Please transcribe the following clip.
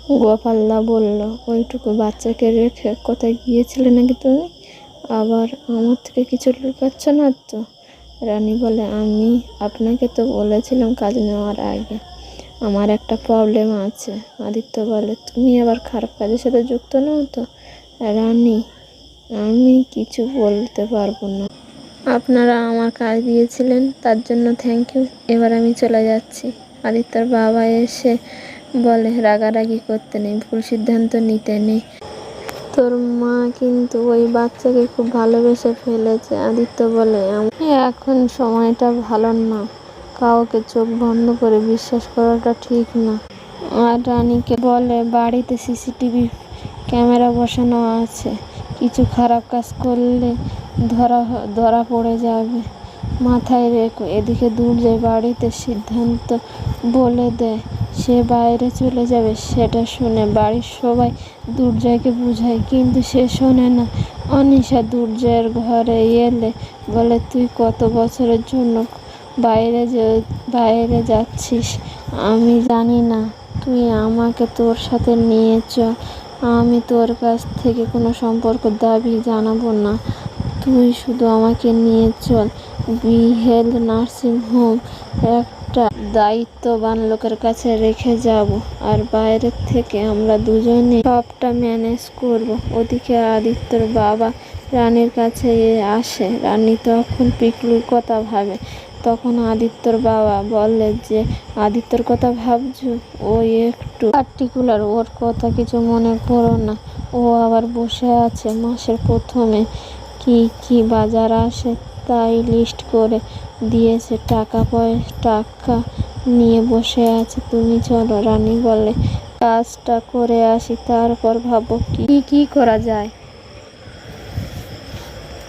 গোপালদা বলল, ওইটুকু বাচ্চাকে রেখে কোথায় গিয়েছিলে নাকি তুমি? আবার আমার থেকে কিছু লুকাচ্ছ না তো? রানী বলে, আমি আপনাকে তো বলেছিলাম কাজ নেওয়ার আগে আমার একটা প্রবলেম আছে। আদিত্য বলে, তুমি আবার খারাপ কাজের সাথে যুক্ত নও তো? রানী, আমি কিছু বলতে পারবো না। আপনারা আমার কাজ দিয়েছিলেন, তার জন্য থ্যাংক ইউ। এবার আমি চলে যাচ্ছি। আদিত্যর বাবা এসে বলে, রাগারাগি করতে নেই, ভুল সিদ্ধান্ত নিতে নেই। তোর মা কিন্তু ওই বাচ্চাকে খুব ভালোবেসে ফেলেছে। আদিত্য বলে, এখন সময়টা ভালো না, কাউকে চোখ বন্ধ করে বিশ্বাস করাটা ঠিক না। আর রানীকে বলে, বাড়িতে সিসিটিভি ক্যামেরা বসানো আছে, কিছু খারাপ কাজ করলে ধরা পড়ে যাবে, মাথায় রেখো। এদিকে দুর্জয় বাড়িতে সিদ্ধান্ত বলে দেয় সে বাইরে চলে যাবে। সেটা শুনে বাড়ির সবাই দুর্জয়কে বুঝায়, কিন্তু সে শোনে না। অনিশা দুর্জয়ের ঘরে এলে বলে, তুই কত বছরের জন্য বাইরে যাচ্ছিস আমি জানি না, তুই আমাকে তোর সাথে নিয়ে চল। আমি তোর কাছ থেকে কোনো সম্পর্ক দাবি জানাবো না, তুই শুধু আমাকে নিয়ে চল। হেলথ নার্সিং হোম একটা দায়িত্ববান লোকের কাছে রেখে যাব, আর বাইরের থেকে আমরা দুজনে সবটা ম্যানেজ করব। ওদিকে আদিত্যর বাবা রানীর কাছে আসে। রানী তখন পিকলুর কথা ভাবে। তখন আদিত্যর বাবা বলে যে, আদিত্যর কথা ভাবছো? ও একটু পার্টিকুলার, ওর কথা কিছু মনে করো না। ও আবার বসে আছে মাসের প্রথমে কি কি বাজার আসে তাই লিস্ট করে দিয়েছে, টাকা নিয়ে বসে আছে। তুমি চলো। রানী বলে, কাজটা করে আসি, তারপর ভাবো কি করা যায়।